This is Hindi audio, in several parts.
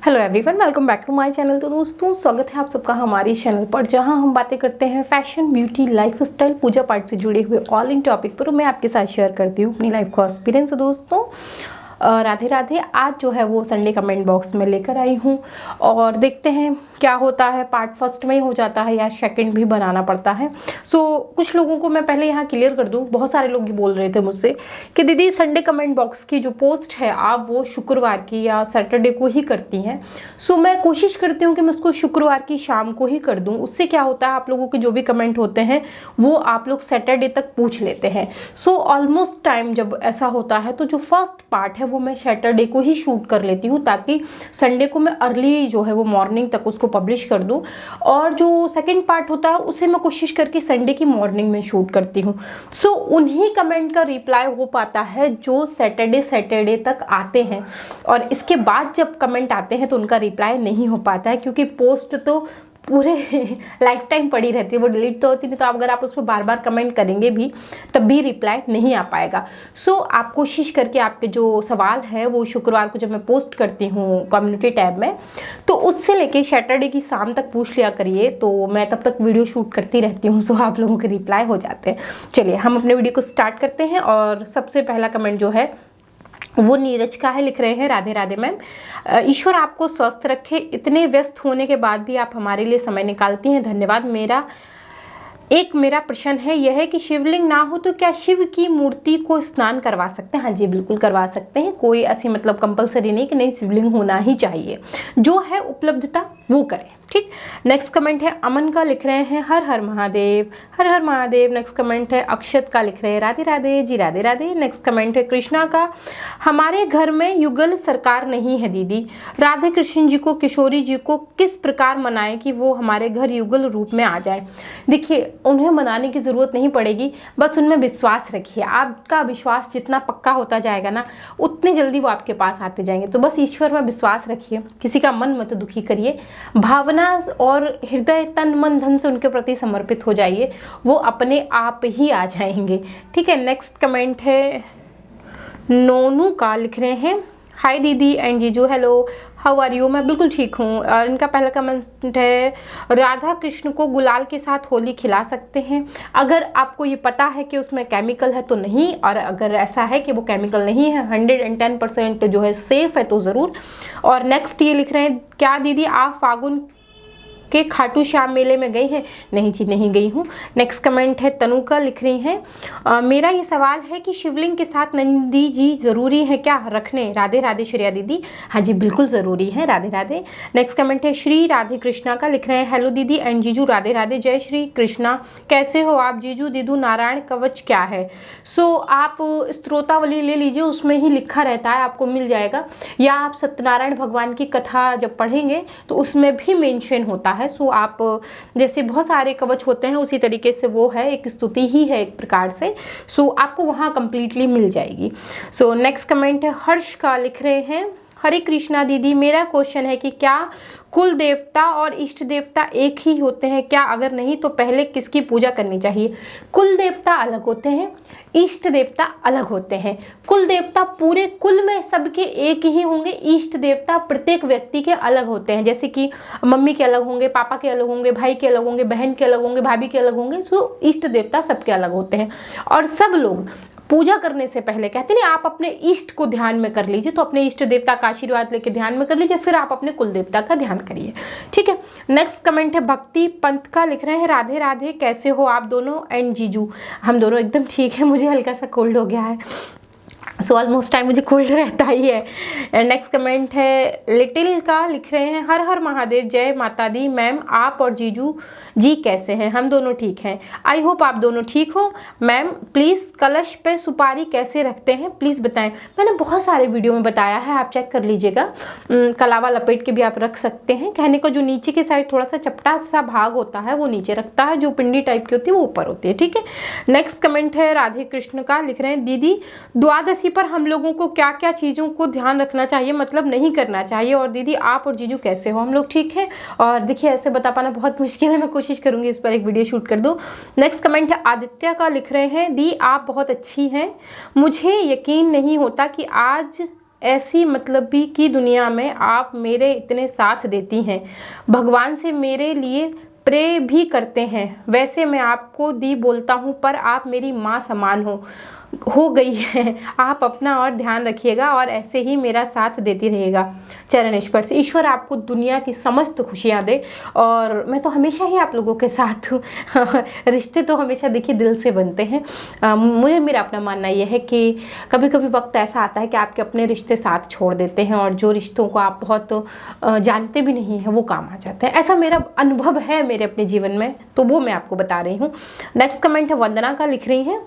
Hello everyone, welcome back to my channel. तो दोस्तों, स्वागत है आप सबका हमारे चैनल पर, जहां हम बातें करते हैं फैशन, ब्यूटी, लाइफस्टाइल, पूजा पाठ से जुड़े हुए ऑल इन टॉपिक पर। मैं आपके साथ शेयर करती हूँ अपनी लाइफ का एक्सपीरियंस। दोस्तों राधे राधे। आज जो है वो संडे कमेंट बॉक्स में लेकर आई हूँ और देखते हैं क्या होता है। पार्ट फर्स्ट में ही हो जाता है या सेकंड भी बनाना पड़ता है। कुछ लोगों को मैं पहले यहाँ क्लियर कर दूँ। बहुत सारे लोग ये बोल रहे थे मुझसे कि दीदी संडे कमेंट बॉक्स की जो पोस्ट है आप वो शुक्रवार की या सैटरडे को ही करती हैं। मैं कोशिश करती हूँ कि मैं उसको शुक्रवार की शाम को ही कर दूँ। उससे क्या होता है, आप लोगों के जो भी कमेंट होते हैं वो आप लोग सैटरडे तक पूछ लेते हैं। ऑलमोस्ट टाइम जब ऐसा होता है तो जो फर्स्ट पार्ट है वो मैं सैटरडे को ही शूट कर लेती हूँ, ताकि संडे को मैं अर्ली जो है वो मॉर्निंग तक उसको पब्लिश कर दूँ। और जो सेकंड पार्ट होता है उसे मैं कोशिश करके संडे की मॉर्निंग में शूट करती हूँ। उन्हीं कमेंट का रिप्लाई हो पाता है जो सैटरडे तक आते हैं, और इसके बाद जब कमेंट आते हैं तो उनका रिप्लाई नहीं हो पाता है, क्योंकि पोस्ट तो पूरे लाइफ टाइम पड़ी रहती है, वो डिलीट तो होती नहीं। तो अगर आप उस पर बार बार कमेंट करेंगे भी तब भी रिप्लाई नहीं आ पाएगा। आप कोशिश करके आपके जो सवाल है वो शुक्रवार को जब मैं पोस्ट करती हूँ कम्युनिटी टैब में, तो उससे लेके सैटरडे की शाम तक पूछ लिया करिए, तो मैं तब तक वीडियो शूट करती रहती हूँ। आप लोगों के रिप्लाई हो जाते हैं। चलिए हम अपने वीडियो को स्टार्ट करते हैं। और सबसे पहला कमेंट जो है वो नीरज का है। लिख रहे हैं, राधे राधे मैम, ईश्वर आपको स्वस्थ रखे। इतने व्यस्त होने के बाद भी आप हमारे लिए समय निकालती हैं, धन्यवाद। मेरा प्रश्न है यह है कि शिवलिंग ना हो तो क्या शिव की मूर्ति को स्नान करवा सकते हैं? हाँ जी, बिल्कुल करवा सकते हैं। कोई ऐसी मतलब कंपलसरी नहीं कि नहीं शिवलिंग होना ही चाहिए। जो है उपलब्धता वो करें, ठीक। नेक्स्ट कमेंट है अमन का। लिख रहे हैं, हर हर महादेव, हर हर महादेव। नेक्स्ट कमेंट है अक्षत का। लिख रहे हैं, राधे राधे जी, राधे राधे। नेक्स्ट कमेंट है कृष्णा का। हमारे घर में युगल सरकार नहीं है दीदी, राधे कृष्ण जी को, किशोरी जी को किस प्रकार मनाएं कि वो हमारे घर युगल रूप में आ जाए? देखिए, उन्हें मनाने की जरूरत नहीं पड़ेगी, बस उनमें विश्वास रखिए। आपका विश्वास जितना पक्का होता जाएगा ना, उतने जल्दी वो आपके पास आते जाएंगे। तो बस ईश्वर में विश्वास रखिए, किसी का मन मत दुखी करिए, भावना और हृदय तन मन धन से उनके प्रति समर्पित हो जाइए, वो अपने आप ही आ जाएंगे, ठीक है। नेक्स्ट कमेंट है नोनू का। लिख रहे हैं, हाय दीदी एंड जीजू, हेलो, हाउ आर यू? मैं बिल्कुल ठीक हूँ। और इनका पहला कमेंट है, राधा कृष्ण को गुलाल के साथ होली खिला सकते हैं? अगर आपको ये पता है कि उसमें केमिकल है तो नहीं, और अगर ऐसा है कि वो केमिकल नहीं है, 110% जो है सेफ है, तो ज़रूर। और नेक्स्ट ये लिख रहे हैं, क्या दीदी आप फागुन के खाटू श्याम मेले में गई हैं? नहीं जी, नहीं गई हूँ। नेक्स्ट कमेंट है तनु का। लिख रही हैं, मेरा ये सवाल है कि शिवलिंग के साथ नंदी जी जरूरी है क्या रखने? राधे राधे श्रेया दीदी, हाँ जी बिल्कुल ज़रूरी है, राधे राधे। नेक्स्ट कमेंट है श्री राधे कृष्णा का। लिख रहे हैं, हेलो दीदी एंड जीजू, राधे राधे, जय श्री कृष्णा, कैसे हो आप जीजू दीदू? नारायण कवच क्या है? आप स्त्रोतावली ले लीजिए, उसमें ही लिखा रहता है, आपको मिल जाएगा। या आप सत्यनारायण भगवान की कथा जब पढ़ेंगे तो उसमें भी मेंशन होता है। आप जैसे बहुत सारे कवच होते हैं उसी तरीके से वो है, एक स्तुति ही है एक प्रकार से। आपको वहाँ कंप्लीटली मिल जाएगी। नेक्स्ट कमेंट है हर्ष का। लिख रहे हैं, हरे कृष्णा दीदी, मेरा क्वेश्चन है कि क्या कुल देवता और इष्ट देवता एक ही होते हैं क्या? अगर नहीं तो पहले किसकी पूजा करनी चाहिए? कुल देवता अलग होते हैं, इष्ट देवता अलग होते हैं। कुल देवता पूरे कुल में सबके एक ही होंगे, इष्ट देवता प्रत्येक व्यक्ति के अलग होते हैं। जैसे कि मम्मी के अलग होंगे, पापा के अलग होंगे, भाई के अलग होंगे, बहन के अलग होंगे, भाभी के अलग होंगे। इष्ट देवता सबके अलग होते हैं। और सब लोग पूजा करने से पहले कहते नहीं, आप अपने इष्ट को ध्यान में कर लीजिए, तो अपने इष्ट देवता का आशीर्वाद लेके ध्यान में कर लीजिए, फिर आप अपने कुल देवता का ध्यान करिए, ठीक है। नेक्स्ट कमेंट है भक्ति पंत का। लिख रहे हैं, राधे राधे, कैसे हो आप दोनों एंड जीजू? हम दोनों एकदम ठीक है, मुझे हल्का सा कोल्ड हो गया है, ऑलमोस्ट टाइम मुझे कोल्ड रहता ही है। नेक्स्ट कमेंट है लिटिल का। लिख रहे हैं, हर हर महादेव, जय माता दी मैम, आप और जीजू जी कैसे हैं? हम दोनों ठीक हैं, आई होप आप दोनों ठीक हो। मैम प्लीज़ कलश पे सुपारी कैसे रखते हैं प्लीज़ बताएं। मैंने बहुत सारे वीडियो में बताया है, आप चेक कर लीजिएगा। कलावा लपेट के भी आप रख सकते हैं। कहने को जो नीचे की साइड थोड़ा सा चपटा सा भाग होता है वो नीचे रखता है, जो पिंडी टाइप की होती है वो ऊपर होती है, ठीक है। नेक्स्ट कमेंट है राधे कृष्ण का। लिख रहे हैं, दीदी द्वादशी पर हम लोगों को क्या क्या चीज़ों को ध्यान रखना चाहिए, मतलब नहीं करना चाहिए? और दीदी आप और जीजू कैसे हो? हम लोग ठीक हैं। और देखिए, ऐसे बता पाना बहुत मुश्किल है, मैं कोशिश करूंगी इस पर एक वीडियो शूट कर दूं। नेक्स्ट कमेंट है आदित्य का। लिख रहे हैं, दी आप बहुत अच्छी हैं, मुझे यकीन नहीं होता कि आज ऐसी मतलबी की दुनिया में आप मेरे इतने साथ देती हैं, भगवान से मेरे लिए प्रे भी करते हैं। वैसे मैं आपको दी बोलता हूँ पर आप मेरी माँ समान हो गई है। आप अपना और ध्यान रखिएगा और ऐसे ही मेरा साथ देती रहेगा। चरण स्पर्श। ईश्वर आपको दुनिया की समस्त खुशियाँ दे और मैं तो हमेशा ही आप लोगों के साथ हूँ। रिश्ते तो हमेशा देखिए दिल से बनते हैं। मेरा अपना मानना यह है कि कभी कभी वक्त ऐसा आता है कि आपके अपने रिश्ते साथ छोड़ देते हैं और जो रिश्तों को आप बहुत जानते भी नहीं हैं वो काम आ जाते हैं। ऐसा मेरा अनुभव है मेरे अपने जीवन में, तो वो मैं आपको बता रही हूँ। नेक्स्ट कमेंट है वंदना का, लिख रही हैं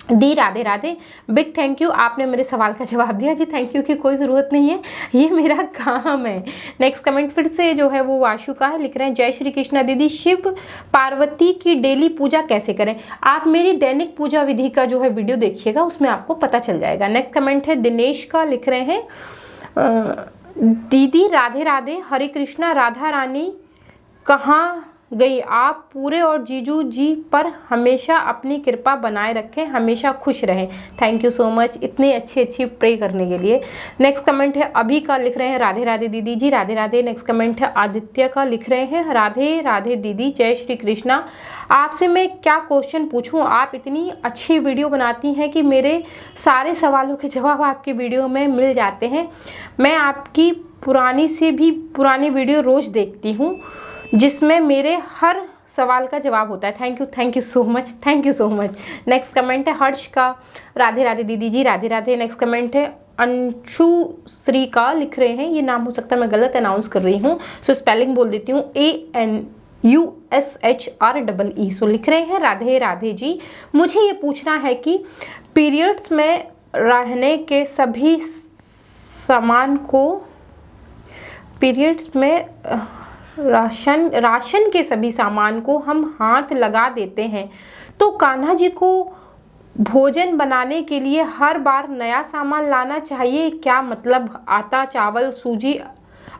दी Radhe Radhe, big thank you, आपने मेरे सवाल का जवाब दिया। जी थैंक यू की कोई ज़रूरत नहीं है, ये मेरा काम है। नेक्स्ट कमेंट फिर से जो है वो वाशु का है, लिख रहे हैं जय श्री कृष्णा दीदी, शिव पार्वती की डेली पूजा कैसे करें? आप मेरी दैनिक पूजा विधि का जो है वीडियो देखिएगा, उसमें आपको पता चल जाएगा। नेक्स्ट कमेंट है दिनेश का, लिख रहे हैं दीदी राधे राधे, हरे कृष्णा, राधा रानी कहाँ गई? आप पूरे और जीजू जी पर हमेशा अपनी कृपा बनाए रखें, हमेशा खुश रहें। थैंक यू सो मच इतनी अच्छी प्रे करने के लिए। नेक्स्ट कमेंट है अभी का, लिख रहे हैं राधे राधे दीदी। जी राधे राधे। नेक्स्ट कमेंट है आदित्य का, लिख रहे हैं राधे राधे दीदी, जय श्री कृष्णा। आपसे मैं क्या क्वेश्चन पूछूं? आप इतनी अच्छी वीडियो बनाती हैं कि मेरे सारे सवालों के जवाब आपकी वीडियो में मिल जाते हैं। मैं आपकी पुरानी से भी पुरानी वीडियो रोज़ देखती हूँ जिसमें मेरे हर सवाल का जवाब होता है। Thank you so much, thank you so much. Next comment है हर्ष का, राधे राधे दीदी। जी राधे राधे। नेक्स्ट कमेंट है अंशु श्री का, लिख रहे हैं, ये नाम हो सकता है मैं गलत अनाउंस कर रही हूँ, सो स्पेलिंग बोल देती हूँ, ANUSHREE। सो लिख रहे हैं राधे राधे जी, मुझे ये पूछना है कि पीरियड्स में रहने के सभी सामान को राशन के सभी सामान को हम हाथ लगा देते हैं, तो कान्हा जी को भोजन बनाने के लिए हर बार नया सामान लाना चाहिए क्या? मतलब आटा, चावल, सूजी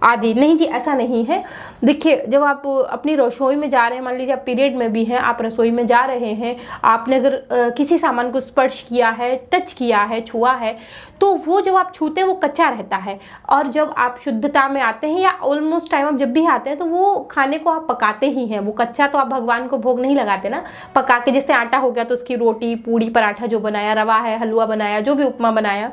आदि। नहीं जी, ऐसा नहीं है। देखिए, जब आप अपनी रसोई में जा रहे हैं, मान लीजिए आप पीरियड में भी हैं, आप रसोई में जा रहे हैं, आपने अगर किसी सामान को स्पर्श किया है, टच किया है, छुआ है, तो वो जब आप छूते हैं वो कच्चा रहता है। और जब आप शुद्धता में आते हैं या ऑलमोस्ट टाइम आप जब भी आते हैं, तो वो खाने को आप पकाते ही हैं। वो कच्चा तो आप भगवान को भोग नहीं लगाते ना, पका के। जैसे आटा हो गया तो उसकी रोटी, पूड़ी, पराठा जो बनाया, रवा है, हलवा बनाया, जो भी उपमा बनाया,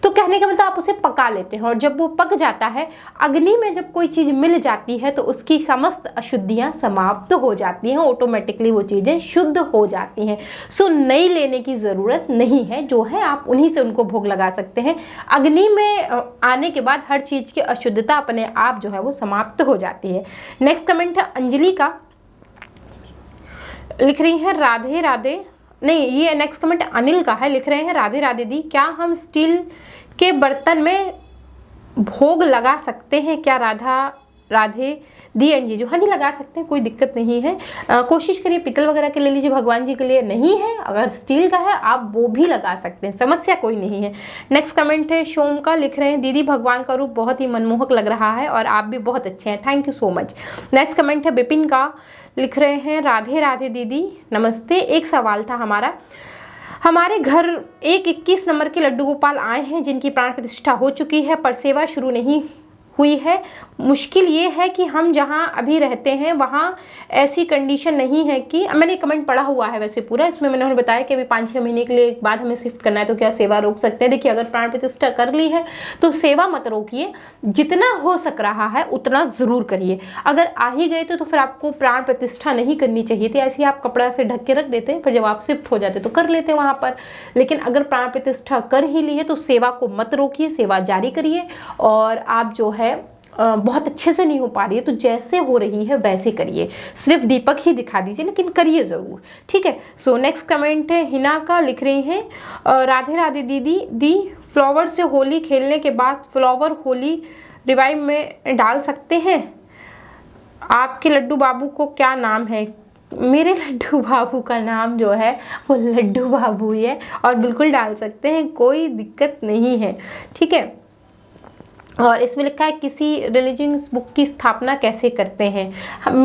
तो कहने का मतलब आप उसे पका लेते हैं। और जब वो पक जाता है, अग्नि में जब कोई चीज़ मिल जाती है तो उसकी समस्त अशुद्धियाँ समाप्त हो जाती हैं, ऑटोमेटिकली वो चीज़ें शुद्ध हो जाती हैं। सो नई लेने की ज़रूरत नहीं है, जो है आप उन्हीं से उनको भोग लगा सकते हैं। अग्नि में आने के बाद हर चीज़ की अशुद्धता अपने आप जो है वो समाप्त हो जाती है। नेक्स्ट कमेंट है अंजलि का, लिख रही है राधे राधे। नहीं, ये नेक्स्ट कमेंट अनिल का है, लिख रहे हैं राधे राधे दी, क्या हम स्टील के बर्तन में भोग लगा सकते हैं क्या? राधे दी एंड जीजू। हाँ जी, लगा सकते हैं, कोई दिक्कत नहीं है। कोशिश करिए पितल वगैरह के ले लीजिए, भगवान जी के लिए नहीं है। अगर स्टील का है आप वो भी लगा सकते हैं, समस्या कोई नहीं है। नेक्स्ट कमेंट है शोम का, लिख रहे हैं दीदी भगवान का रूप बहुत ही मनमोहक लग रहा है और आप भी बहुत अच्छे हैं। Thank you so much. Next comment है बिपिन का, लिख रहे हैं राधे राधे दीदी नमस्ते। एक सवाल था हमारे घर एक 21 नंबर के लड्डू गोपाल आए हैं जिनकी प्राण प्रतिष्ठा हो चुकी है पर सेवा शुरू नहीं हुई है। मुश्किल ये है कि हम जहाँ अभी रहते हैं वहाँ ऐसी कंडीशन नहीं है कि, मैंने कमेंट पढ़ा हुआ है वैसे पूरा, इसमें मैंने उन्हें बताया कि अभी 5-6 महीने के लिए बाद हमें शिफ्ट करना है, तो क्या सेवा रोक सकते हैं? देखिए, अगर प्राण प्रतिष्ठा कर ली है तो सेवा मत रोकिए, जितना हो सक रहा है उतना ज़रूर करिए। अगर आ ही गए तो फिर आपको प्राण प्रतिष्ठा नहीं करनी चाहिए थी, ऐसे आप कपड़ा से ढक के रख देते, फिर जब आप शिफ्ट हो जाते तो कर लेते वहाँ पर। लेकिन अगर प्राण प्रतिष्ठा कर ही ली है तो सेवा को मत रोकिए, सेवा जारी करिए। और आप जो है बहुत अच्छे से नहीं हो पा रही है तो जैसे हो रही है वैसे करिए, सिर्फ दीपक ही दिखा दीजिए लेकिन करिए ज़रूर, ठीक है। सो नेक्स्ट कमेंट है हिना का, लिख रही हैं राधे राधे दीदी फ्लावर से होली खेलने के बाद फ्लावर होली रिवाइव में डाल सकते हैं? आपके लड्डू बाबू को क्या नाम है? मेरे लड्डू बाबू का नाम जो है वो लड्डू बाबू ही है और बिल्कुल डाल सकते हैं, कोई दिक्कत नहीं है, ठीक है। और इसमें लिखा है किसी रिलीजियस बुक की स्थापना कैसे करते हैं,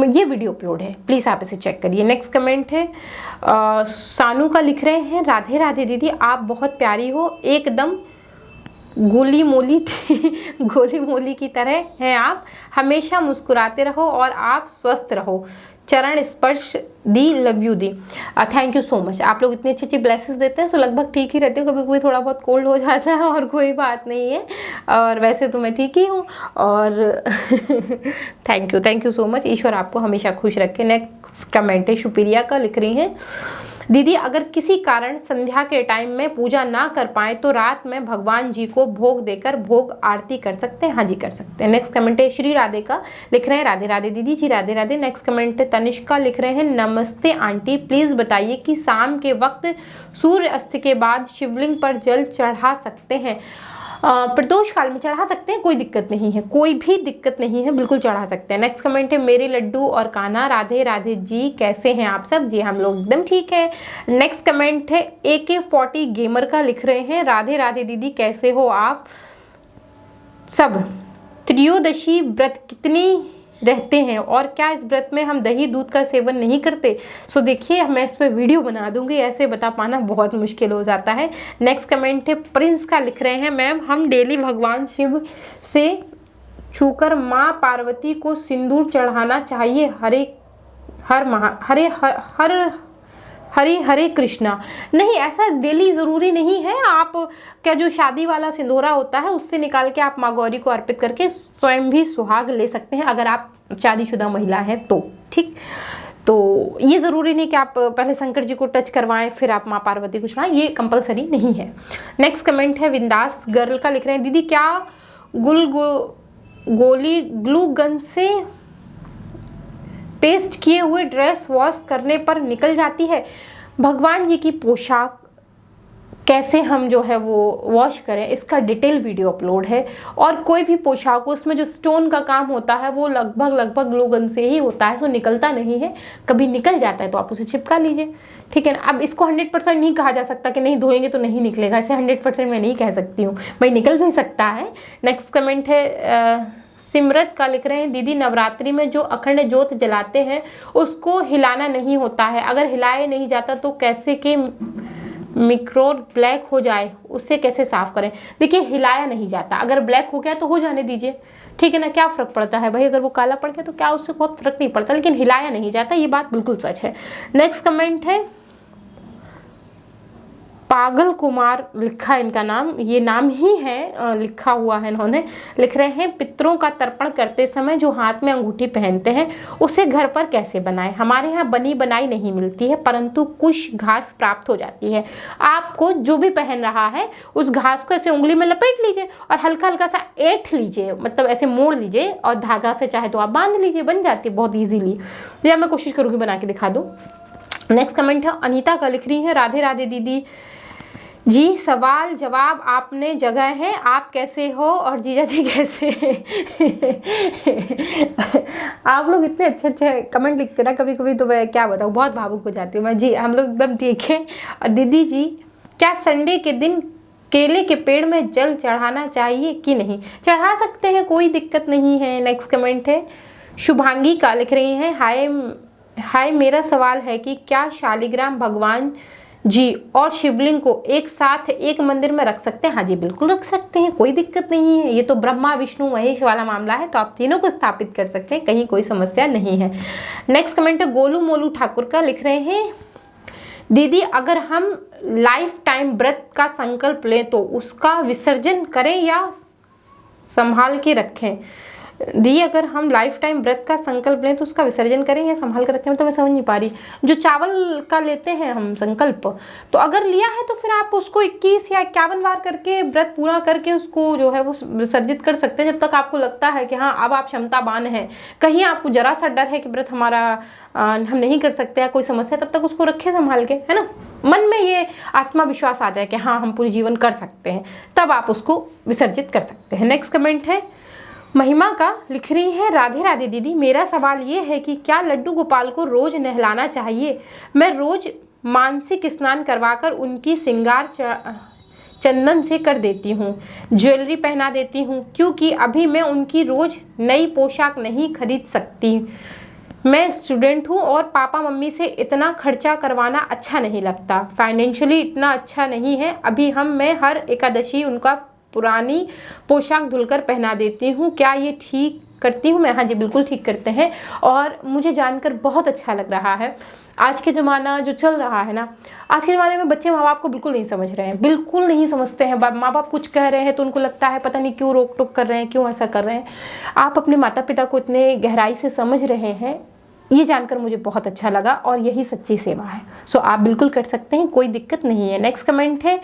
ये वीडियो अपलोड है, प्लीज़ आप इसे चेक करिए। नेक्स्ट कमेंट है सानू का, लिख रहे हैं राधे राधे दीदी आप बहुत प्यारी हो, एकदम गोली मोली गोली मोली की तरह हैं आप, हमेशा मुस्कुराते रहो और आप स्वस्थ रहो। चरण स्पर्श दी, लव यू दी। Thank you so much. आप लोग इतनी अच्छी अच्छी ब्लेसिंग देते हैं, तो लगभग ठीक ही रहते हो, कभी कभी थोड़ा बहुत कोल्ड हो जाता है और कोई बात नहीं है, और वैसे तो मैं ठीक ही हूँ। और थैंक यू सो मच। ईश्वर आपको हमेशा खुश रखे। नेक्स्ट कमेंट है शुप्रिया का, लिख रही हैं दीदी अगर किसी कारण संध्या के टाइम में पूजा ना कर पाए तो रात में भगवान जी को भोग देकर भोग आरती कर सकते हैं? हाँ जी कर सकते हैं। नेक्स्ट कमेंट है श्री राधे का, लिख रहे हैं राधे राधे दीदी जी, राधे राधे। नेक्स्ट कमेंट है तनिष्का, लिख रहे हैं नमस्ते आंटी, प्लीज बताइए कि शाम के वक्त सूर्य अस्त के बाद शिवलिंग पर जल चढ़ा सकते हैं? प्रदोष काल में चढ़ा सकते हैं, कोई दिक्कत नहीं है, कोई भी दिक्कत नहीं है, बिल्कुल चढ़ा सकते हैं। नेक्स्ट कमेंट है मेरे लड्डू और कान्हा, राधे राधे जी, कैसे हैं आप सब? जी हम लोग एकदम ठीक है। नेक्स्ट कमेंट है AK40 गेमर का, लिख रहे हैं राधे राधे दीदी, कैसे हो आप सब? त्रयोदशी व्रत कितनी रहते हैं और क्या इस व्रत में हम दही दूध का सेवन नहीं करते? सो देखिए मैं इस पर वीडियो बना दूंगी, ऐसे बता पाना बहुत मुश्किल हो जाता है। नेक्स्ट कमेंट है प्रिंस का, लिख रहे हैं मैम हम डेली भगवान शिव से छूकर माँ पार्वती को सिंदूर चढ़ाना चाहिए? हरे हरे कृष्णा। नहीं ऐसा डेली ज़रूरी नहीं है, आप क्या जो शादी वाला सिंदूरा होता है उससे निकाल के आप माँ गौरी को अर्पित करके स्वयं भी सुहाग ले सकते हैं, अगर आप शादीशुदा महिला हैं तो। ठीक, तो ये ज़रूरी नहीं कि आप पहले शंकर जी को टच करवाएं फिर आप माँ पार्वती को चढ़ाएं, ये कंपलसरी नहीं है। नेक्स्ट कमेंट है विंदास गर्ल का, लिख रहे हैं दीदी क्या गोली ग्लू गन से पेस्ट किए हुए ड्रेस वॉश करने पर निकल जाती है? भगवान जी की पोशाक कैसे हम जो है वो वॉश करें, इसका डिटेल वीडियो अपलोड है। और कोई भी पोशाक हो उसमें जो स्टोन का काम होता है वो लगभग ग्लू गन से ही होता है, सो निकलता नहीं है। कभी निकल जाता है तो आप उसे चिपका लीजिए, ठीक है ना। अब इसको 100% नहीं कहा जा सकता कि नहीं धोएंगे तो नहीं निकलेगा, ऐसे 100% मैं नहीं कह सकती हूँ, भाई निकल भी सकता है। नेक्स्ट कमेंट है सिमरत का, लिख रहे हैं दीदी नवरात्रि में जो अखंड ज्योत जलाते हैं उसको हिलाना नहीं होता है, अगर हिलाया नहीं जाता तो कैसे कि मिक्रो ब्लैक हो जाए, उससे कैसे साफ करें? देखिए हिलाया नहीं जाता, अगर ब्लैक हो गया तो हो जाने दीजिए, ठीक है ना, क्या फ़र्क पड़ता है भाई, अगर वो काला पड़ गया तो क्या उससे बहुत फ़र्क नहीं पड़ता, लेकिन हिलाया नहीं जाता, ये बात बिल्कुल सच है। नेक्स्ट कमेंट है पागल कुमार, लिखा है इनका नाम, ये नाम ही है लिखा हुआ है इन्होंने, लिख रहे हैं पितरों का तर्पण करते समय जो हाथ में अंगूठी पहनते हैं उसे घर पर कैसे बनाएं? हमारे यहाँ बनी बनाई नहीं मिलती है परंतु कुछ घास प्राप्त हो जाती है। आपको जो भी पहन रहा है उस घास को ऐसे उंगली में लपेट लीजिए और हल्का हल्का सा ऐंठ लीजिए, मतलब ऐसे मोड़ लीजिए और धागा से चाहे तो आप बांध लीजिए, बन जाती है बहुत ईजीली। या मैं कोशिश करूँगी बना के दिखा दूँ। नेक्स्ट कमेंट है अनीता का, लिख रही है राधे राधे दीदी जी, सवाल जवाब आपने जगह है, आप कैसे हो और जीजा जी कैसे आप लोग इतने अच्छे अच्छे कमेंट लिखते ना, कभी कभी तो मैं क्या बताऊँ बहुत भावुक हो जाती हूँ मैं। जी हम लोग एकदम ठीक है। और दीदी जी क्या संडे के दिन केले के पेड़ में जल चढ़ाना चाहिए कि नहीं? चढ़ा सकते हैं, कोई दिक्कत नहीं है। नेक्स्ट कमेंट है शुभांगी का, लिख रही हैं हाय मेरा सवाल है कि क्या शालिग्राम भगवान जी और शिवलिंग को एक साथ एक मंदिर में रख सकते हैं? हाँ जी बिल्कुल रख सकते हैं, कोई दिक्कत नहीं है, ये तो ब्रह्मा विष्णु महेश वाला मामला है, तो आप तीनों को स्थापित कर सकते हैं, कहीं कोई समस्या नहीं है। नेक्स्ट कमेंट है गोलू मोलू ठाकुर का, लिख रहे हैं दीदी अगर हम लाइफ टाइम व्रत का संकल्प लें तो उसका विसर्जन करें या संभाल के रखें? दी अगर हम लाइफ टाइम व्रत का संकल्प लें तो उसका विसर्जन करें या संभाल कर रखें, तो मैं समझ नहीं पा रही। जो चावल का लेते हैं हम संकल्प, तो अगर लिया है तो फिर आप उसको 21 या 51 बार करके व्रत पूरा करके उसको जो है वो विसर्जित कर सकते हैं, जब तक आपको लगता है कि हाँ अब आप क्षमतावान हैं। कहीं आपको जरा सा डर है कि व्रत हमारा हम नहीं कर सकते हैं, कोई समस्या, तब तक उसको रखें संभाल के, है ना। मन में ये आत्मविश्वास आ जाए कि हाँ हम पूरे जीवन कर सकते हैं, तब आप उसको विसर्जित कर सकते हैं। नेक्स्ट कमेंट है महिमा का, लिख रही है राधे राधे दीदी मेरा सवाल ये है कि क्या लड्डू गोपाल को रोज नहलाना चाहिए? मैं रोज मानसिक स्नान करवाकर उनकी श्रृंगार चंदन से कर देती हूँ, ज्वेलरी पहना देती हूँ, क्योंकि अभी मैं उनकी रोज नई पोशाक नहीं खरीद सकती। मैं स्टूडेंट हूँ और पापा मम्मी से इतना खर्चा करवाना अच्छा नहीं लगता, फाइनेंशियली इतना अच्छा नहीं है। अभी मैं हर एकादशी उनका पुरानी पोशाक धुलकर पहना देती हूँ, क्या ये ठीक करती हूँ मैं? हाँ जी, बिल्कुल ठीक करते हैं। और मुझे जानकर बहुत अच्छा लग रहा है। आज के ज़माना जो चल रहा है ना, आज के ज़माने में बच्चे माँ बाप को बिल्कुल नहीं समझ रहे हैं, बिल्कुल नहीं समझते हैं। माँ बाप कुछ कह रहे हैं तो उनको लगता है पता नहीं क्यों रोक टोक कर रहे हैं, क्यों ऐसा कर रहे हैं। आप अपने माता पिता को इतने गहराई से समझ रहे हैं, ये जानकर मुझे बहुत अच्छा लगा और यही सच्ची सेवा है। सो आप बिल्कुल कर सकते हैं, कोई दिक्कत नहीं है। नेक्स्ट कमेंट है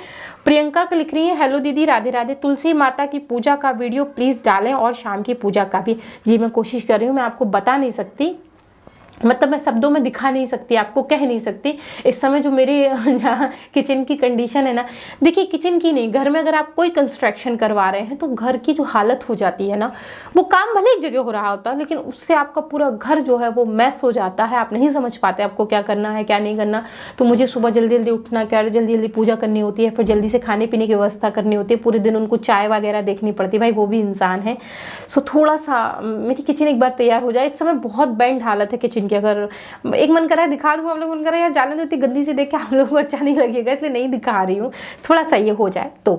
प्रियंका का, लिख रही है हेलो दीदी, राधे राधे। तुलसी माता की पूजा का वीडियो प्लीज़ डालें और शाम की पूजा का भी। जी मैं कोशिश कर रही हूँ, मैं आपको बता नहीं सकती, मतलब मैं शब्दों में दिखा नहीं सकती, आपको कह नहीं सकती। इस समय जो मेरी जहाँ किचन की कंडीशन है ना, देखिए किचन की नहीं, घर में अगर आप कोई कंस्ट्रक्शन करवा रहे हैं तो घर की जो हालत हो जाती है ना, वो काम भले एक जगह हो रहा होता है लेकिन उससे आपका पूरा घर जो है वो मैस हो जाता है। आप नहीं समझ पाते आपको क्या करना है क्या नहीं करना। तो मुझे सुबह जल्दी जल्दी उठना, क्या जल्दी जल्दी पूजा करनी होती है, फिर जल्दी से खाने पीने की व्यवस्था करनी होती है, पूरे दिन उनको चाय वगैरह देखनी पड़ती है, भाई वो भी इंसान है। सो थोड़ा सा मेरी किचन एक बार तैयार हो जाए। इस समय बहुत बैंड हालत है किचन की। अगर एक मन कर रहा है दिखा दूँ, आप लोग मन कर रहा है यार जाने दो, इतनी गंदी सी देख के आप लोगों को अच्छा नहीं लगेगा, इसलिए नहीं दिखा रही हूँ, थोड़ा सा ये हो जाए तो।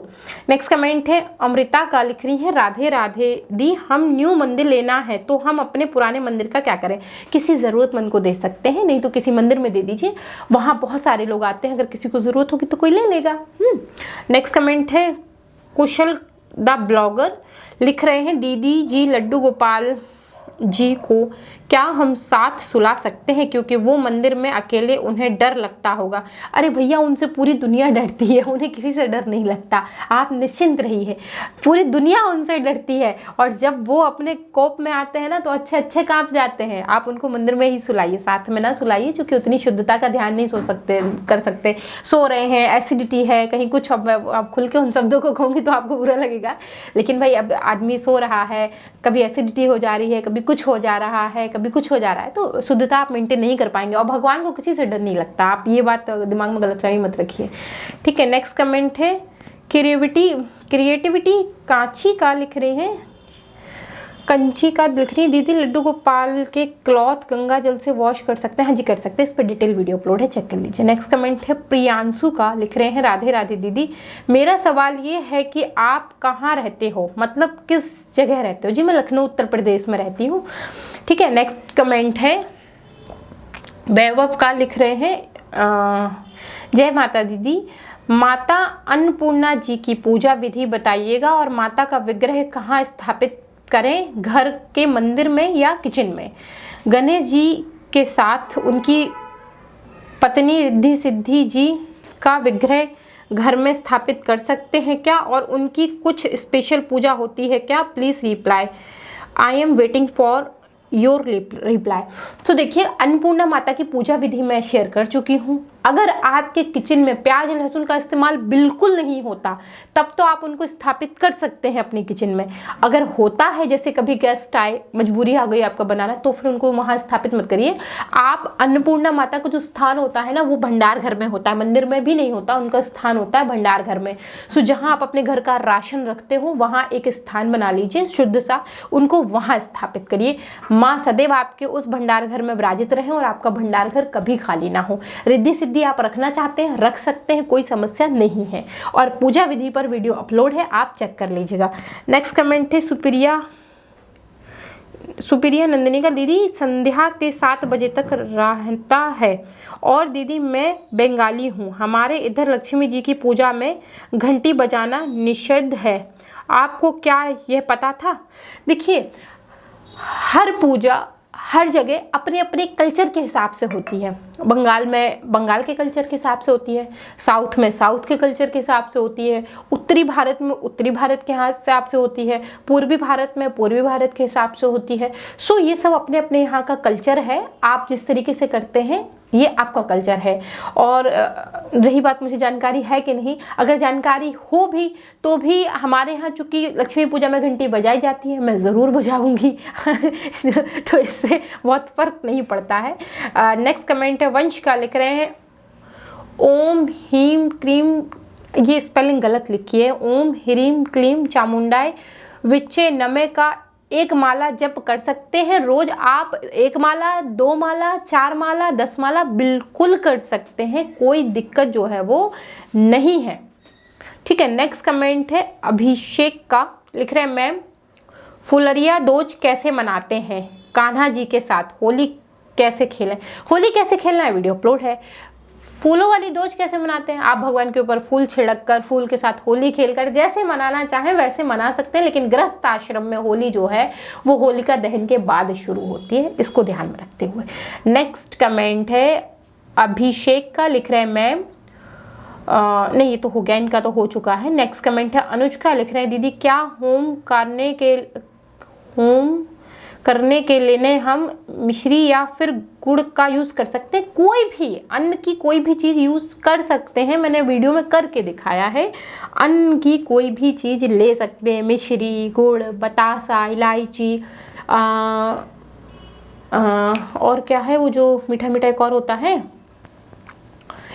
नेक्स्ट कमेंट है अमृता का, लिख रही है राधे राधे दी, हम न्यू मंदिर लेना है तो हम अपने पुराने मंदिर का क्या करें? किसी ज़रूरतमंद को दे सकते हैं, नहीं तो किसी मंदिर में दे दीजिए, वहाँ बहुत सारे लोग आते हैं, अगर किसी को ज़रूरत होगी तो कोई ले लेगा। नेक्स्ट कमेंट है कुशल द ब्लॉगर, लिख रहे हैं दीदी जी लड्डू गोपाल जी को क्या हम साथ सुला सकते हैं, क्योंकि वो मंदिर में अकेले उन्हें डर लगता होगा। अरे भैया उनसे पूरी दुनिया डरती है, उन्हें किसी से डर नहीं लगता, आप निश्चिंत रहिए, पूरी दुनिया उनसे डरती है। और जब वो अपने कोप में आते हैं ना तो अच्छे अच्छे कांप जाते हैं। आप उनको मंदिर में ही सुलाइए, साथ में ना सुलाइए, क्योंकि उतनी शुद्धता का ध्यान नहीं कर सकते। सो रहे हैं, एसिडिटी है, कहीं कुछ, आप खुल के उन शब्दों को कहूँगी तो आपको बुरा लगेगा, लेकिन भाई अब आदमी सो रहा है, कभी एसिडिटी हो जा रही है, कभी कुछ हो जा रहा है, कभी कुछ हो जा रहा है, तो शुद्धता आप मेंटेन नहीं कर पाएंगे। और भगवान को किसी से डर नहीं लगता, आप ये बात दिमाग में गलतफहमी मत रखिए, ठीक है। नेक्स्ट कमेंट है क्रिएटिविटी कांची का, लिख रहे हैं कंची का, लिख रही है दीदी लड्डू गोपाल के क्लॉथ गंगा जल से वॉश कर सकते हैं? हाँ जी कर सकते हैं, इस पर डिटेल वीडियो अपलोड है, चेक कर लीजिए। नेक्स्ट कमेंट है प्रियांशु का, लिख रहे हैं राधे राधे दीदी, मेरा सवाल ये है कि आप कहाँ रहते हो, मतलब किस जगह रहते हो? जी मैं लखनऊ उत्तर प्रदेश में रहती हूँ, ठीक है। नेक्स्ट कमेंट है वैभव का, लिख रहे हैं जय माता दीदी, माता अन्नपूर्णा जी की पूजा विधि बताइएगा और माता का विग्रह कहाँ स्थापित करें, घर के मंदिर में या किचन में? गणेश जी के साथ उनकी पत्नी रिद्धि सिद्धि जी का विग्रह घर में स्थापित कर सकते हैं क्या, और उनकी कुछ स्पेशल पूजा होती है क्या? Please reply, I am waiting for your reply. तो देखिए अन्नपूर्णा माता की पूजा विधि मैं शेयर कर चुकी हूँ। अगर आपके किचन में प्याज लहसुन का इस्तेमाल बिल्कुल नहीं होता तब तो आप उनको स्थापित कर सकते हैं अपने किचन में। अगर होता है, जैसे कभी गेस्ट आए, मजबूरी आ गई आपका बनाना, तो फिर उनको वहाँ स्थापित मत करिए। आप अन्नपूर्णा माता का जो स्थान होता है ना, वो भंडार घर में होता है, मंदिर में भी नहीं होता, उनका स्थान होता है भंडार घर में। सो जहाँ आप अपने घर का राशन रखते हो वहाँ एक स्थान बना लीजिए शुद्ध सा, उनको वहाँ स्थापित करिए। माँ सदैव आपके उस भंडार घर में विराजित रहें और आपका भंडार घर कभी खाली ना हो। रिद्धि सिद्धि आप रखना चाहते हैं रख सकते हैं, कोई समस्या नहीं है। और पूजा विधि पर वीडियो अपलोड है, आप चेक कर लीजिएगा। नेक्स्ट कमेंट है सुप्रिया नंदिनी का, दीदी संध्या के 7 बजे तक रहता है और दीदी मैं बंगाली हूँ, हमारे इधर लक्ष्मी जी की पूजा में घंटी बजाना निषिद्ध है, आपको क्या यह पता था? देखिए हर पूजा हर जगह अपने अपने कल्चर के हिसाब से होती है। बंगाल में बंगाल के कल्चर के हिसाब से होती है, साउथ में साउथ के कल्चर के हिसाब से होती है, उत्तरी भारत में उत्तरी भारत के हिसाब से होती है, पूर्वी भारत में पूर्वी भारत के हिसाब से होती है। सो ये सब अपने अपने यहाँ का कल्चर है, आप जिस तरीके से करते हैं ये आपका कल्चर है। और रही बात मुझे जानकारी है कि नहीं, अगर जानकारी हो भी तो भी हमारे यहाँ चूँकि लक्ष्मी पूजा में घंटी बजाई जाती है, मैं ज़रूर बजाऊंगी तो इससे बहुत फर्क नहीं पड़ता है। नेक्स्ट कमेंट है वंश का, लिख रहे हैं ओम हीम क्रीम, ये स्पेलिंग गलत लिखी है, ओम ह्रीम क्लीम चामुंडाय विच्चे नमे का 1 माला जप कर सकते हैं रोज। आप 1 माला 2 माला 4 माला 10 माला बिल्कुल कर सकते हैं, कोई दिक्कत जो है वो नहीं है। ठीक है। नेक्स्ट कमेंट है अभिषेक का, लिख रहे हैं मैम फुलरिया दोज कैसे मनाते हैं कान्हा जी के साथ, होली कैसे खेलें। होली कैसे खेलना है वीडियो अपलोड है। फूलों वाली दोज कैसे मनाते हैं, आप भगवान के ऊपर फूल छिड़क कर फूल के साथ होली खेलकर जैसे मनाना चाहें वैसे मना सकते हैं, लेकिन गृहस्थ आश्रम में होली जो है वो होलिका दहन के बाद शुरू होती है, इसको ध्यान में रखते हुए। नेक्स्ट कमेंट है अभिषेक का, लिख रहे हैं मैम नहीं ये तो हो गया, इनका तो हो चुका है। नेक्स्ट कमेंट है अनुज का, लिख रहे हैं दीदी क्या होम करने के लिए हम मिश्री या फिर गुड़ का यूज़ कर सकते हैं। कोई भी अन्न की कोई भी चीज़ यूज़ कर सकते हैं, मैंने वीडियो में करके दिखाया है। अन्न की कोई भी चीज़ ले सकते हैं, मिश्री, गुड़, बतासा, इलायची और क्या है वो जो मीठा मीठा एक और होता है,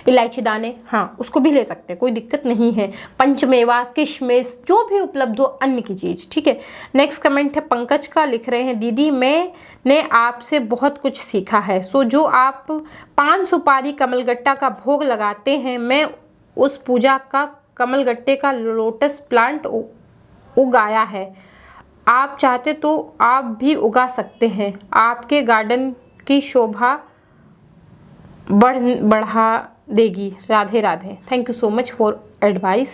इलायची दाने, हाँ उसको भी ले सकते हैं, कोई दिक्कत नहीं है। पंचमेवा, किशमिश, जो भी उपलब्ध हो अन्न की चीज़, ठीक है। नेक्स्ट कमेंट है पंकज का, लिख रहे हैं दीदी मैंने आपसे बहुत कुछ सीखा है। सो जो आप 5 सुपारी कमलगट्टा का भोग लगाते हैं, मैं उस पूजा का कमलगट्टे का लोटस प्लांट उगाया है। आप चाहते तो आप भी उगा सकते हैं, आपके गार्डन की शोभा बढ़ा देगी। Radhe Radhe. Thank you so much for advice.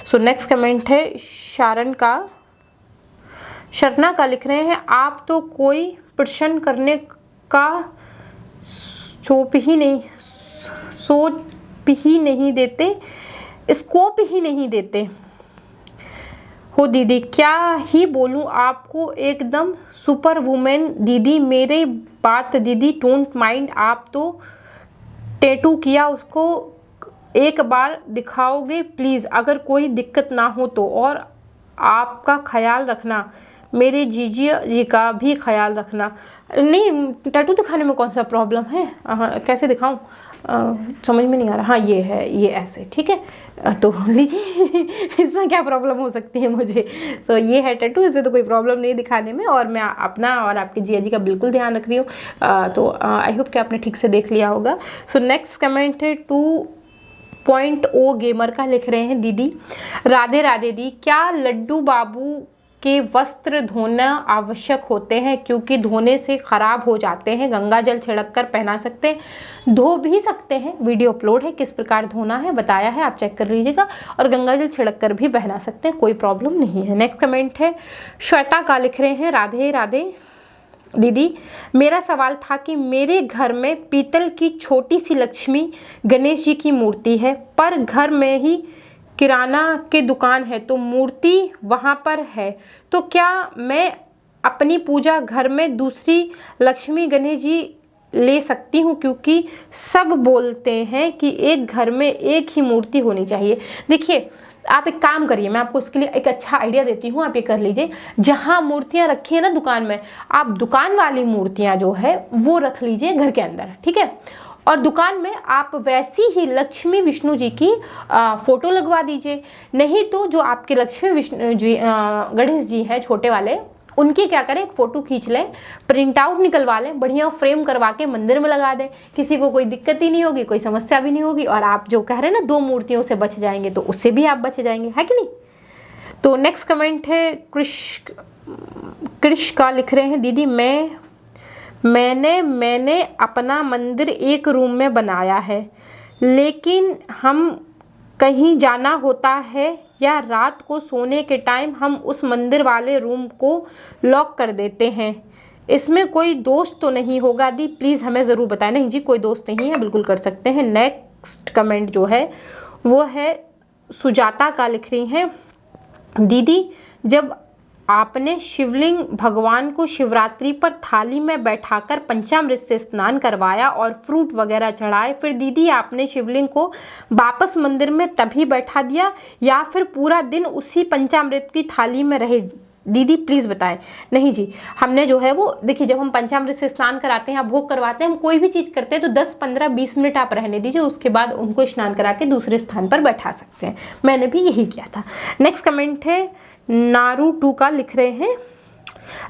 So next comment है शरणा का, लिख रहे हैं आप तो कोई प्रश्न करने का सोच ही नहीं देते, स्कोप ही नहीं देते हो दीदी, क्या ही बोलूं आपको, एकदम सुपर वुमेन दीदी। मेरे बात दीदी डोंट माइंड, आप तो टैटू किया उसको एक बार दिखाओगे प्लीज़, अगर कोई दिक्कत ना हो तो। और आपका ख्याल रखना, मेरे जीजी जी का भी ख्याल रखना। नहीं टैटू दिखाने में कौन सा प्रॉब्लम है, कैसे दिखाऊं, समझ में नहीं आ रहा। हाँ ये है, ये ऐसे ठीक है, तो लीजिए इसमें क्या प्रॉब्लम हो सकती है मुझे। सो ये है टैटू, इसमें तो कोई प्रॉब्लम नहीं दिखाने में, और मैं अपना और आपकी जिया जी का बिल्कुल ध्यान रख रही हूँ। तो आई होप कि आपने ठीक से देख लिया होगा। सो नेक्स्ट कमेंट है 2.0 गेमर का, लिख रहे हैं दीदी राधे राधे दी, क्या लड्डू बाबू के वस्त्र धोना आवश्यक होते हैं, क्योंकि धोने से खराब हो जाते हैं, गंगा जल छिड़क कर पहना सकते हैं, धो भी सकते हैं। वीडियो अपलोड है किस प्रकार धोना है बताया है, आप चेक कर लीजिएगा, और गंगा जल छिड़क कर भी पहना सकते हैं, कोई प्रॉब्लम नहीं है। नेक्स्ट कमेंट है श्वेता का, लिख रहे हैं राधे राधे दीदी, मेरा सवाल था कि मेरे घर में पीतल की छोटी सी लक्ष्मी गणेश जी की मूर्ति है, पर घर में ही किराना की दुकान है तो मूर्ति वहाँ पर है, तो क्या मैं अपनी पूजा घर में दूसरी लक्ष्मी गणेश जी ले सकती हूँ, क्योंकि सब बोलते हैं कि एक घर में एक ही मूर्ति होनी चाहिए। देखिए आप एक काम करिए, मैं आपको इसके लिए एक अच्छा आइडिया देती हूँ, आप ये कर लीजिए। जहाँ मूर्तियाँ रखी है ना दुकान में, आप दुकान वाली मूर्तियाँ जो है वो रख लीजिए घर के अंदर, ठीक है। और दुकान में आप वैसी ही लक्ष्मी विष्णु जी की फोटो लगवा दीजिए। नहीं तो जो आपके लक्ष्मी विष्णु जी गणेश जी हैं छोटे वाले, उनकी क्या करें, एक फ़ोटो खींच लें, प्रिंट आउट निकलवा लें, बढ़िया फ्रेम करवा के मंदिर में लगा दें, किसी को कोई दिक्कत ही नहीं होगी, कोई समस्या भी नहीं होगी, और आप जो कह रहे हैं ना 2 मूर्तियों से बच जाएंगे, तो उससे भी आप बच जाएंगे, है कि नहीं। तो नेक्स्ट कमेंट है कृष का, लिख रहे हैं दीदी मैंने अपना मंदिर एक रूम में बनाया है, लेकिन हम कहीं जाना होता है या रात को सोने के टाइम हम उस मंदिर वाले रूम को लॉक कर देते हैं, इसमें कोई दोष तो नहीं होगा दी, प्लीज़ हमें ज़रूर बताएं। नहीं जी कोई दोष नहीं है, बिल्कुल कर सकते हैं। नेक्स्ट कमेंट जो है वो है सुजाता का, लिख रही हैं दीदी, जब आपने शिवलिंग भगवान को शिवरात्रि पर थाली में बैठाकर पंचामृत से स्नान करवाया और फ्रूट वगैरह चढ़ाए, फिर दीदी आपने शिवलिंग को वापस मंदिर में तभी बैठा दिया या फिर पूरा दिन उसी पंचामृत की थाली में रहे, दीदी प्लीज़ बताएं। नहीं जी, हमने जो है वो देखिए, जब हम पंचामृत से स्नान कराते हैं, भोग करवाते हैं, हम कोई भी चीज़ करते हैं तो 10, 15, 20 मिनट आप रहने दीजिए, उसके बाद उनको स्नान करा के दूसरे स्थान पर बैठा सकते हैं। मैंने भी यही किया था। नेक्स्ट कमेंट है नारू 2 का, लिख रहे हैं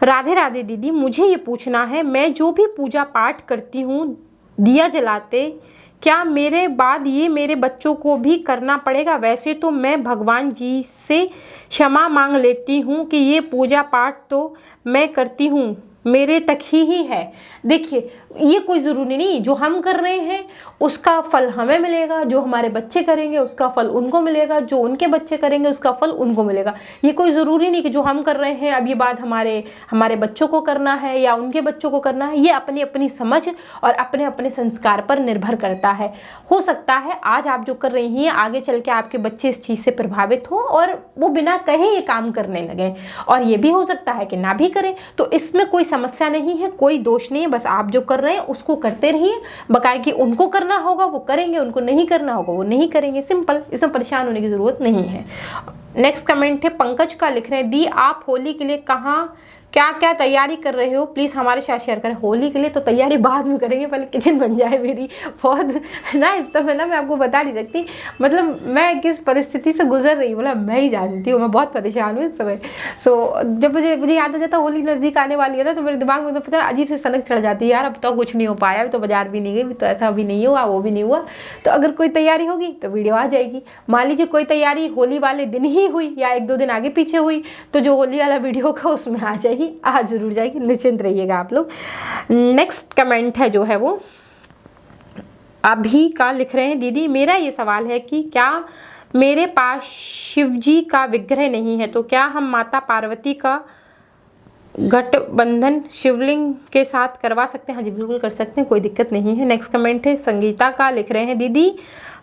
राधे राधे दीदी, मुझे ये पूछना है, मैं जो भी पूजा पाठ करती हूँ, दिया जलाते क्या मेरे बाद ये मेरे बच्चों को भी करना पड़ेगा? वैसे तो मैं भगवान जी से क्षमा मांग लेती हूँ कि ये पूजा पाठ तो मैं करती हूँ, मेरे तक ही है। देखिए, ये कोई ज़रूरी नहीं जो हम कर रहे हैं उसका फल हमें मिलेगा, जो हमारे बच्चे करेंगे उसका फल उनको मिलेगा, जो उनके बच्चे करेंगे उसका फल उनको मिलेगा। ये कोई ज़रूरी नहीं कि जो हम कर रहे हैं अब ये बात हमारे बच्चों को करना है या उनके बच्चों को करना है। ये अपनी अपनी समझ और अपने अपने संस्कार पर निर्भर करता है। हो सकता है आज आप जो कर रही हैं आगे चल के आपके बच्चे इस चीज़ से प्रभावित हो और वो बिना कहे ये काम करने लगे, और ये भी हो सकता है कि ना भी करें। तो इसमें कोई समस्या नहीं है, कोई दोष नहीं है। बस आप जो कर रहे हैं उसको करते रहिए। बकाया कि उनको करना होगा वो करेंगे, उनको नहीं करना होगा वो नहीं करेंगे। सिंपल, इसमें परेशान होने की जरूरत नहीं है। नेक्स्ट कमेंट है पंकज का, लिख रहे हैं दी आप होली के लिए कहाँ क्या क्या तैयारी कर रहे हो, प्लीज़ हमारे साथ शेयर करें। होली के लिए तो तैयारी बाद में करेंगे, पहले किचन बन जाए मेरी। बहुत ना इस समय ना मैं आपको बता नहीं सकती, मतलब मैं किस परिस्थिति से गुजर रही हूँ ना मैं ही जानती हूँ। मैं बहुत परेशान हूँ इस समय। जब मुझे याद आ जाता होली नज़दीक आने वाली है ना, तो मेरे दिमाग में तो पता अजीब से सनक चढ़ जाती है, यार अब तो कुछ नहीं हो पाया, अभी तो बाजार भी नहीं गई, तो ऐसा भी नहीं हुआ वो भी नहीं हुआ। तो अगर कोई तैयारी होगी तो वीडियो आ जाएगी। मान लीजिए कोई तैयारी होली वाले दिन ही हुई या 1-2 दिन आगे पीछे हुई, तो जो होली वाला वीडियो होगा उसमें आ जाएगी, आज जरूर जाएगी, निश्चिंत रहिएगा आप लोग। नेक्स्ट कमेंट है जो है वो अभी का, लिख रहे हैं दीदी मेरा ये सवाल है कि क्या मेरे पास शिवजी का विग्रह नहीं है तो क्या हम माता पार्वती का गठबंधन शिवलिंग के साथ करवा सकते हैं? हाँ जी बिल्कुल कर सकते हैं, कोई दिक्कत नहीं है। नेक्स्ट कमेंट है संगीता का, लिख रहे हैं दीदी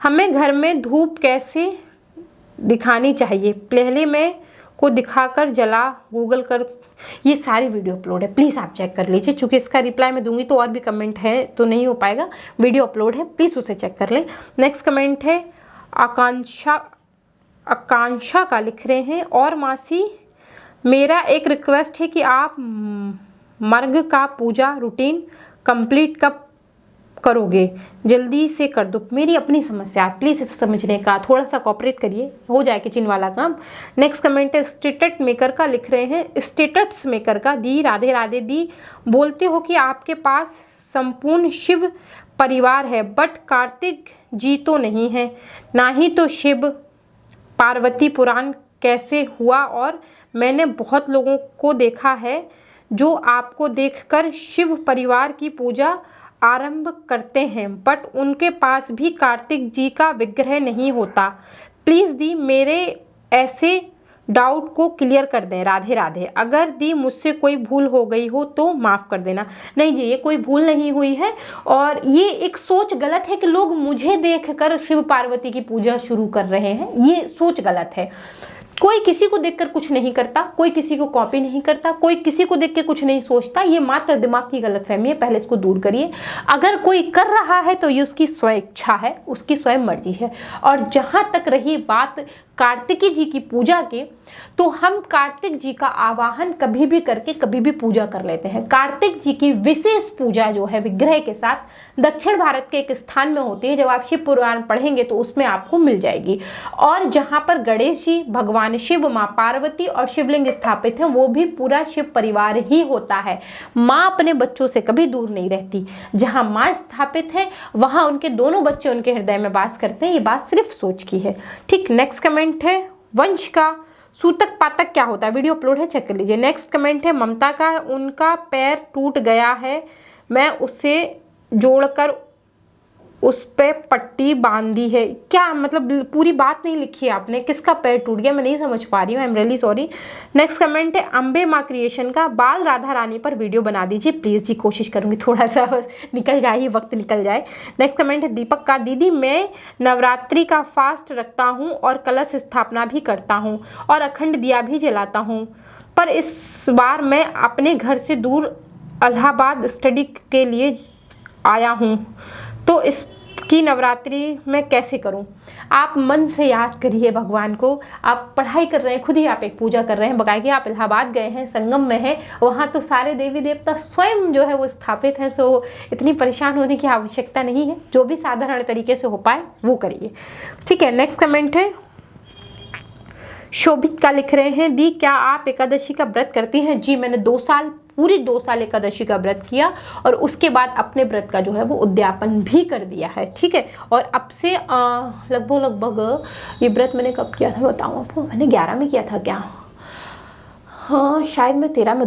हमें घर में धूप कैसे दिखानी चाहिए, पहले मैं को दिखाकर जला गूगल कर। ये सारी वीडियो अपलोड है, प्लीज़ आप चेक कर लीजिए। चूँकि इसका रिप्लाई मैं दूंगी तो और भी कमेंट है तो नहीं हो पाएगा, वीडियो अपलोड है, प्लीज़ उसे चेक कर लें। नेक्स्ट कमेंट है आकांक्षा का, लिख रहे हैं और मासी मेरा एक रिक्वेस्ट है कि आप मर्ग का पूजा रूटीन कंप्लीट कब करोगे, जल्दी से कर दो, मेरी अपनी समस्या है, प्लीज़ इसे समझने का थोड़ा सा कोऑपरेट करिए, हो जाए किचन वाला काम। नेक्स्ट कमेंट है स्टेटस मेकर का, लिख रहे हैं स्टेटस मेकर का, दी राधे राधे दी बोलते हो कि आपके पास संपूर्ण शिव परिवार है बट कार्तिक जी तो नहीं है, ना ही तो शिव पार्वती पुराण कैसे हुआ, और मैंने बहुत लोगों को देखा है जो आपको देखकर शिव परिवार की पूजा आरंभ करते हैं बट उनके पास भी कार्तिक जी का विग्रह नहीं होता। प्लीज़ दी मेरे ऐसे डाउट को क्लियर कर दें, राधे राधे। अगर दी मुझसे कोई भूल हो गई हो तो माफ़ कर देना। नहीं जी ये कोई भूल नहीं हुई है, और ये एक सोच गलत है कि लोग मुझे देखकर शिव पार्वती की पूजा शुरू कर रहे हैं, ये सोच गलत है। कोई किसी को देखकर कुछ नहीं करता, कोई किसी को कॉपी नहीं करता, कोई किसी को देख के कुछ नहीं सोचता, ये मात्र दिमाग की गलतफहमी है, पहले इसको दूर करिए। अगर कोई कर रहा है तो ये उसकी स्वयं इच्छा है, उसकी स्वयं मर्जी है। और जहाँ तक रही बात कार्तिकी जी की पूजा के, तो हम कार्तिक जी का आवाहन कभी भी करके कभी भी पूजा कर लेते हैं। कार्तिक जी की विशेष पूजा जो है विग्रह के साथ दक्षिण भारत के एक स्थान में होती है, जब आप शिव पुराण पढ़ेंगे तो उसमें आपको मिल जाएगी। और जहाँ पर गणेश जी, भगवान शिव, माँ पार्वती और शिवलिंग स्थापित है वो भी पूरा शिव परिवार ही होता है। माँ अपने बच्चों से कभी दूर नहीं रहती, जहाँ माँ स्थापित है वहाँ उनके दोनों बच्चे उनके हृदय में वास करते हैं। ये बात सिर्फ सोच की है, ठीक। नेक्स्ट कमेंट है वंश का, सूतक पातक क्या होता है, वीडियो अपलोड है, चेक कर लीजिए। नेक्स्ट कमेंट है ममता का, उनका पैर टूट गया है, मैं उसे जोड़कर उस पे पट्टी बांधी है। क्या मतलब, पूरी बात नहीं लिखी है आपने, किसका पैर टूट गया मैं नहीं समझ पा रही हूँ, I am really sorry. Next comment है अम्बे माँ क्रिएशन का, बाल राधा रानी पर वीडियो बना दीजिए प्लीज़ जी, कोशिश करूँगी थोड़ा सा बस निकल जाए, वक्त निकल जाए। नेक्स्ट कमेंट है दीपक का, दीदी मैं नवरात्रि का फास्ट रखता हूँ और कलश स्थापना भी करता हूँ और अखंड दिया भी जलाता हूँ, पर इस बार मैं अपने घर से दूर इलाहाबाद स्टडी के लिए आया हूँ, तो इसकी नवरात्रि मैं कैसे करूं? आप मन से याद करिए भगवान को, आप पढ़ाई कर रहे हैं, खुद ही आप एक पूजा कर रहे हैं, बकाया कि आप इलाहाबाद गए हैं, संगम में हैं, वहाँ तो सारे देवी देवता स्वयं जो है वो स्थापित हैं। सो इतनी परेशान होने की आवश्यकता नहीं है, जो भी साधारण तरीके से हो पाए वो करिए, ठीक है। नेक्स्ट कमेंट है शोभित का, लिख रहे हैं दी क्या आप एकादशी का व्रत करती हैं? जी मैंने 2 साल पूरी 2 साल एकादशी का व्रत किया और उसके बाद अपने व्रत का जो है वो उद्यापन भी कर दिया है। ठीक है, और अब से लगभग ये व्रत मैंने कब किया था बताऊँ आपको, मैंने 11 में किया था क्या, हाँ शायद मैं 13 में